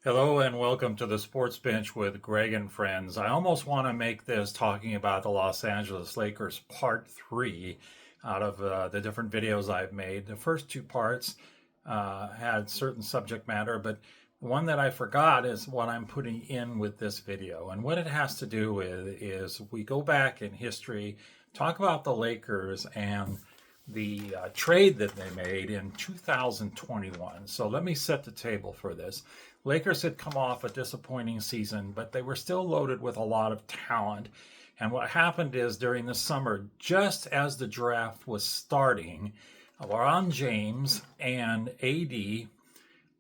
Hello and welcome to the Sports Bench with Greg and friends. I almost want to make this talking about the Los Angeles Lakers part 3 out of the different videos I've made. The first two parts had certain subject matter, but the one that I forgot is what I'm putting in with this video. And what it has to do with is we go back in history, talk about the Lakers and the trade that they made in 2021. So let me set the table for this. Lakers had come off a disappointing season, but they were still loaded with a lot of talent. And what happened is during the summer, just as the draft was starting, LeBron James and AD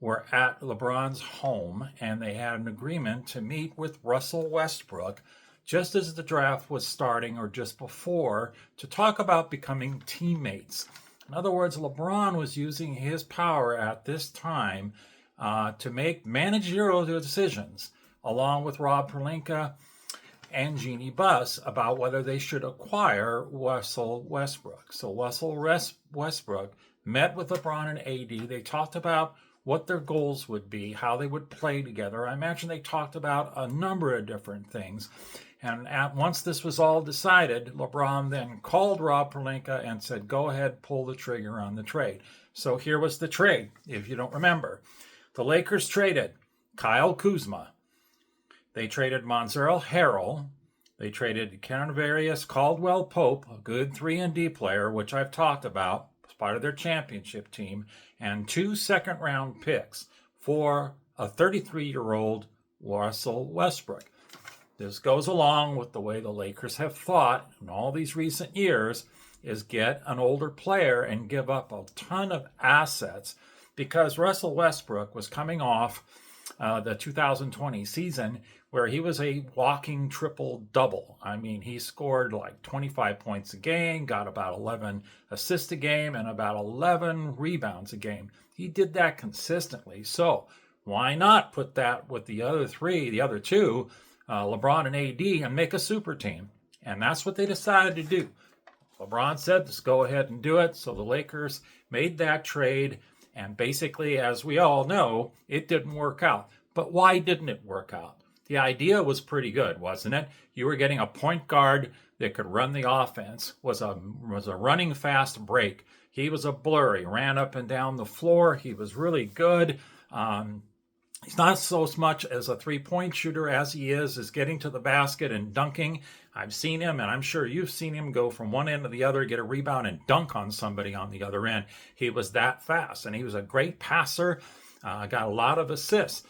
were at LeBron's home, and they had an agreement to meet with Russell Westbrook just as the draft was starting or just before to talk about becoming teammates. In other words, LeBron was using his power at this time to make managerial decisions, along with Rob Pelinka and Jeannie Buss, about whether they should acquire Russell Westbrook. So Russell Westbrook met with LeBron and AD. They talked about what their goals would be, how they would play together. I imagine they talked about a number of different things. And once this was all decided, LeBron then called Rob Pelinka and said, go ahead, pull the trigger on the trade. So here was the trade, if you don't remember. The Lakers traded Kyle Kuzma. They traded Montrezl Harrell. They traded Kevin Caldwell Pope, a good 3-and-D player, which I've talked about, as part of their championship team, and 2 second-round picks for a 33-year-old Russell Westbrook. This goes along with the way the Lakers have thought in all these recent years, is get an older player and give up a ton of assets, because Russell Westbrook was coming off the 2020 season where he was a walking triple-double. I mean, he scored like 25 points a game, got about 11 assists a game, and about 11 rebounds a game. He did that consistently. So why not put that with the other two, LeBron and AD, and make a super team? And that's what they decided to do. LeBron said, let's go ahead and do it. So the Lakers made that trade. And basically, as we all know, it didn't work out. But why didn't it work out? The idea was pretty good, wasn't it? You were getting a point guard that could run the offense, was a running fast break. He was a blur. He ran up and down the floor. He was really good. He's not so much as a three-point shooter as he is getting to the basket and dunking. I've seen him, and I'm sure you've seen him go from one end to the other, get a rebound, and dunk on somebody on the other end. He was that fast, and he was a great passer, got a lot of assists.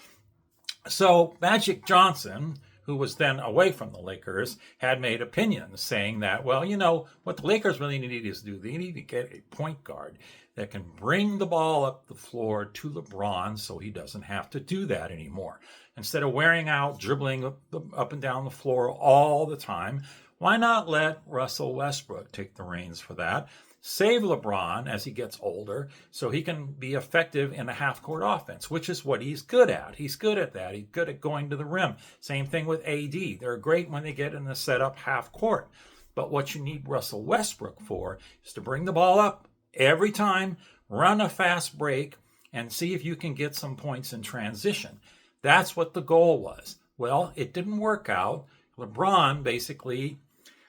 So Magic Johnson, who was then away from the Lakers, had made opinions saying that, well, you know, what the Lakers really need is they need to get a point guard that can bring the ball up the floor to LeBron so he doesn't have to do that anymore. Instead of wearing out, dribbling up and down the floor all the time, why not let Russell Westbrook take the reins for that? Save LeBron as he gets older so he can be effective in a half-court offense, which is what he's good at. He's good at that. He's good at going to the rim. Same thing with AD. They're great when they get in the setup half-court. But what you need Russell Westbrook for is to bring the ball up every time, run a fast break, and see if you can get some points in transition. That's what the goal was. Well, it didn't work out. LeBron basically...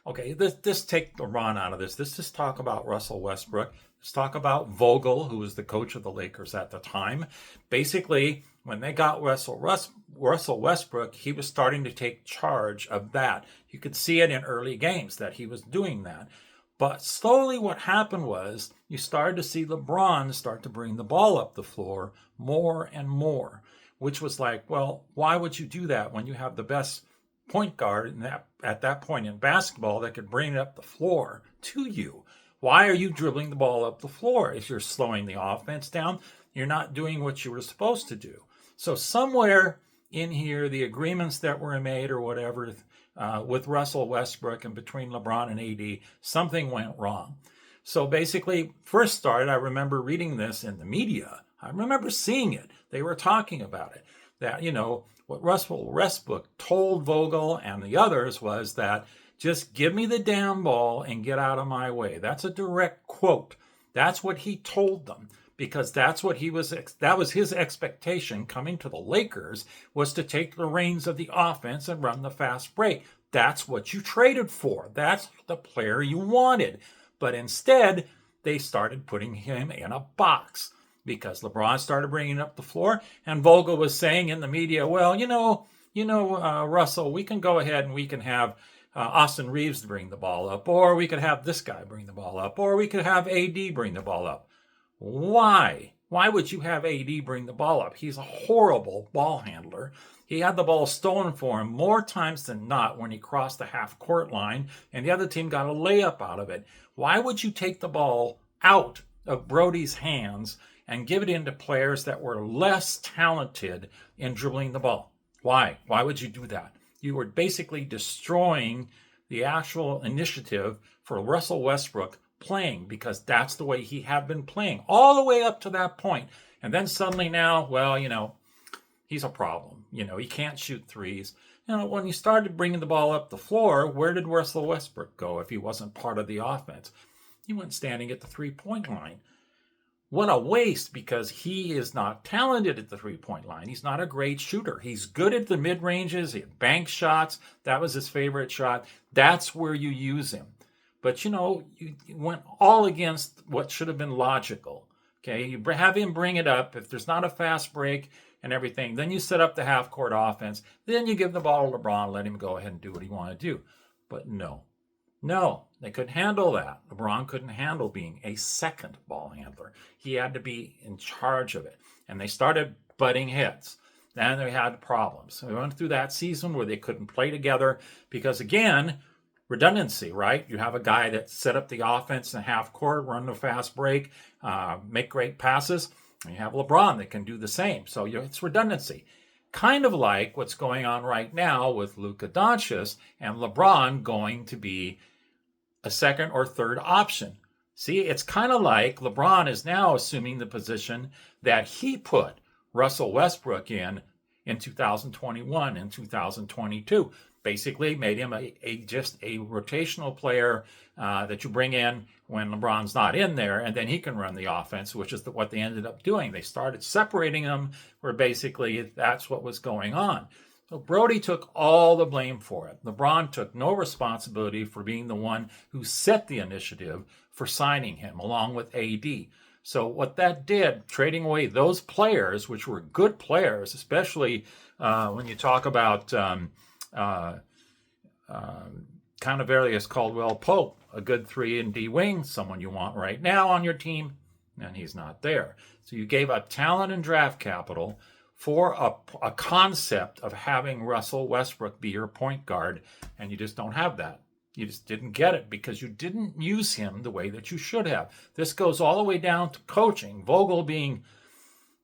Okay, let's take LeBron out of this. Let's just talk about Russell Westbrook. Let's talk about Vogel, who was the coach of the Lakers at the time. Basically, when they got Russell Westbrook, he was starting to take charge of that. You could see it in early games that he was doing that. But slowly what happened was you started to see LeBron start to bring the ball up the floor more and more, which was like, well, why would you do that when you have the best point guard at that point in basketball that could bring it up the floor to you? Why are you dribbling the ball up the floor? If you're slowing the offense down, you're not doing what you were supposed to do. So somewhere in here, the agreements that were made or whatever with Russell Westbrook and between LeBron and AD, something went wrong. So basically, first started, I remember reading this in the media. I remember seeing it. They were talking about it. That, you know, what Russell Westbrook told Vogel and the others was that just give me the damn ball and get out of my way. That's a direct quote. That's what he told them. because that's what that was his expectation coming to the Lakers, was to take the reins of the offense and run the fast break. That's what you traded for. That's the player you wanted. But instead, they started putting him in a box because LeBron started bringing up the floor, and Vogel was saying in the media, well, Russell, we can go ahead and we can have Austin Reeves bring the ball up, or we could have this guy bring the ball up, or we could have AD bring the ball up. Why? Why would you have AD bring the ball up? He's a horrible ball handler. He had the ball stolen for him more times than not when he crossed the half-court line, and the other team got a layup out of it. Why would you take the ball out of Brody's hands and give it into players that were less talented in dribbling the ball? Why? Why would you do that? You were basically destroying the actual initiative for Russell Westbrook playing, because that's the way he had been playing all the way up to that point. And then suddenly now, he's a problem. He can't shoot threes. When you started bringing the ball up the floor, where did Russell Westbrook go if he wasn't part of the offense? He went standing at the three-point line. What a waste, because he is not talented at the three-point line. He's not a great shooter. He's good at the mid-ranges, bank shots. That was his favorite shot. That's where you use him. But, you went all against what should have been logical. Okay, you have him bring it up. If there's not a fast break and everything, then you set up the half-court offense. Then you give the ball to LeBron, let him go ahead and do what he wanted to do. But no, they couldn't handle that. LeBron couldn't handle being a second ball handler. He had to be in charge of it. And they started butting heads. Then they had problems. So we went through that season where they couldn't play together because, again, redundancy, right? You have a guy that set up the offense in half court, run the fast break, make great passes. And you have LeBron that can do the same. So it's redundancy. Kind of like what's going on right now with Luka Doncic and LeBron going to be a second or third option. See, it's kind of like LeBron is now assuming the position that he put Russell Westbrook in 2021 and 2022. Basically made him just a rotational player that you bring in when LeBron's not in there, and then he can run the offense, which is what they ended up doing. They started separating them, where basically that's what was going on. So Brody took all the blame for it. LeBron took no responsibility for being the one who set the initiative for signing him, along with AD. So what that did, trading away those players, which were good players, especially when you talk about Cannavarius Caldwell Pope, a good 3-and-D wing, someone you want right now on your team, and he's not there. So you gave up talent and draft capital for a concept of having Russell Westbrook be your point guard, and you just don't have that. You just didn't get it because you didn't use him the way that you should have. This goes all the way down to coaching. Vogel being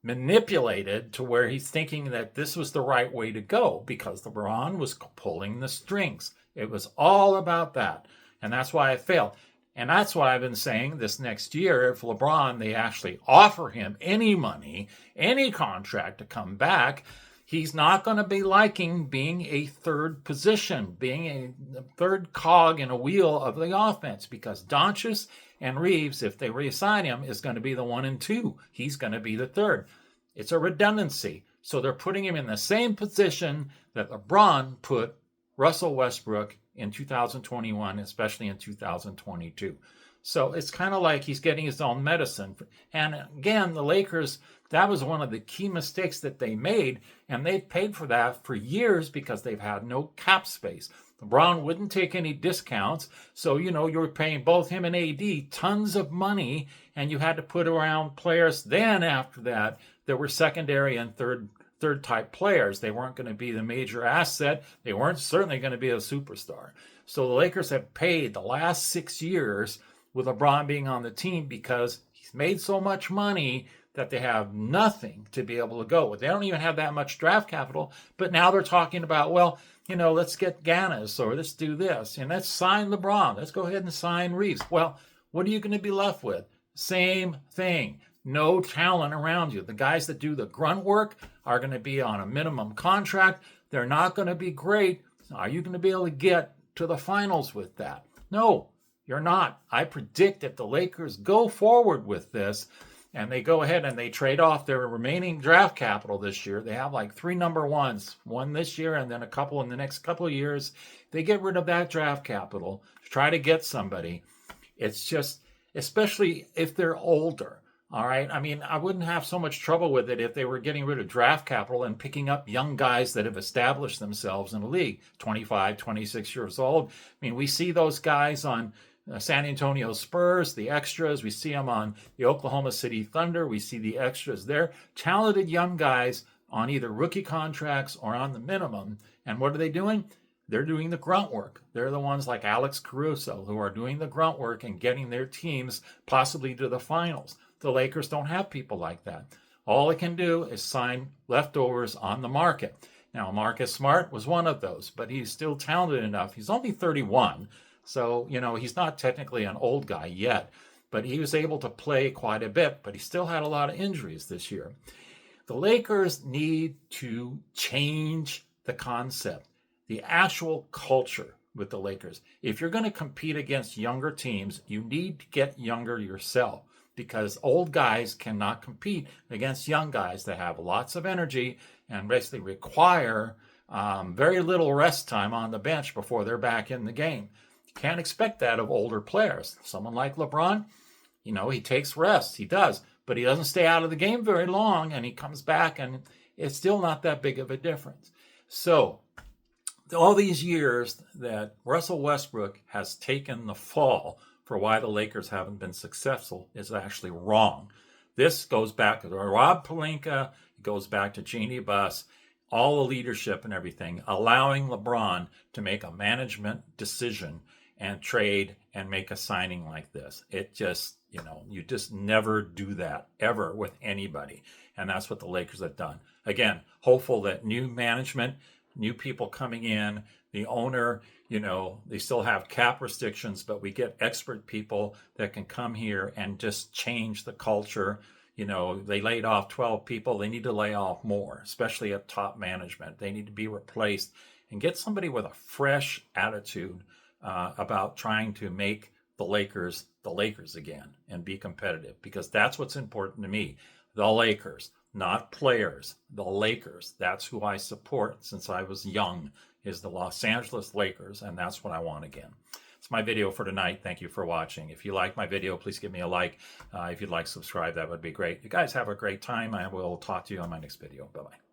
manipulated to where he's thinking that this was the right way to go because LeBron was pulling the strings. It was all about that. And that's why it failed. And that's why I've been saying this next year, if LeBron, they actually offer him any money, any contract to come back, he's not going to be liking being a third position, being a third cog in a wheel of the offense, because Doncic and Reeves, if they reassign him, is going to be the 1 and 2. He's going to be the third. It's a redundancy. So they're putting him in the same position that LeBron put Russell Westbrook in 2021, especially in 2022. So it's kind of like he's getting his own medicine. And again, the Lakers, that was one of the key mistakes that they made, and they've paid for that for years because they've had no cap space. LeBron wouldn't take any discounts, so you were paying both him and AD tons of money, and you had to put around players then after that were secondary and third type players. They weren't going to be the major asset. They weren't certainly going to be a superstar. So the Lakers have paid the last 6 years with LeBron being on the team because he's made so much money that they have nothing to be able to go with. They don't even have that much draft capital, but now they're talking about, let's get Ganis, or let's do this, and let's sign LeBron. Let's go ahead and sign Reeves. Well, what are you going to be left with? Same thing. No talent around you. The guys that do the grunt work are going to be on a minimum contract. They're not going to be great. Are you going to be able to get to the finals with that? No, you're not. I predict if the Lakers go forward with this, and they go ahead and they trade off their remaining draft capital this year. They have like 3 number ones, one this year and then a couple in the next couple of years. They get rid of that draft capital to try to get somebody. It's just, especially if they're older. All right. I mean, I wouldn't have so much trouble with it if they were getting rid of draft capital and picking up young guys that have established themselves in the league, 25, 26 years old. I mean, we see those guys on San Antonio Spurs, the extras. We see them on the Oklahoma City Thunder. We see the extras there. Talented young guys on either rookie contracts or on the minimum. And what are they doing? They're doing the grunt work. They're the ones like Alex Caruso who are doing the grunt work and getting their teams possibly to the finals. The Lakers don't have people like that. All they can do is sign leftovers on the market. Now, Marcus Smart was one of those, but he's still talented enough. He's only 31, so, he's not technically an old guy yet, but he was able to play quite a bit, but he still had a lot of injuries this year. The Lakers need to change the concept, the actual culture with the Lakers. If you're going to compete against younger teams, you need to get younger yourself, because old guys cannot compete against young guys that have lots of energy and basically require very little rest time on the bench before they're back in the game. You can't expect that of older players. Someone like LeBron, he takes rest. He does, but he doesn't stay out of the game very long, and he comes back, and it's still not that big of a difference. So all these years that Russell Westbrook has taken the fall for why the Lakers haven't been successful is actually wrong. This goes back to Rob Pelinka, it goes back to Jeannie Buss, all the leadership and everything, allowing LeBron to make a management decision and trade and make a signing like this. It just, you just never do that ever with anybody. And that's what the Lakers have done. Again, hopeful that new management, new people coming in, the owner, they still have cap restrictions, but we get expert people that can come here and just change the culture. They laid off 12 people. They need to lay off more, especially at top management. They need to be replaced and get somebody with a fresh attitude about trying to make the Lakers again and be competitive, because that's what's important to me. The Lakers, not players, the Lakers. That's who I support since I was young, is the Los Angeles Lakers, and that's what I want again. It's my video for tonight. Thank you for watching. If you like my video, please give me a like. If you'd like to subscribe, that would be great. You guys have a great time. I will talk to you on my next video. Bye-bye.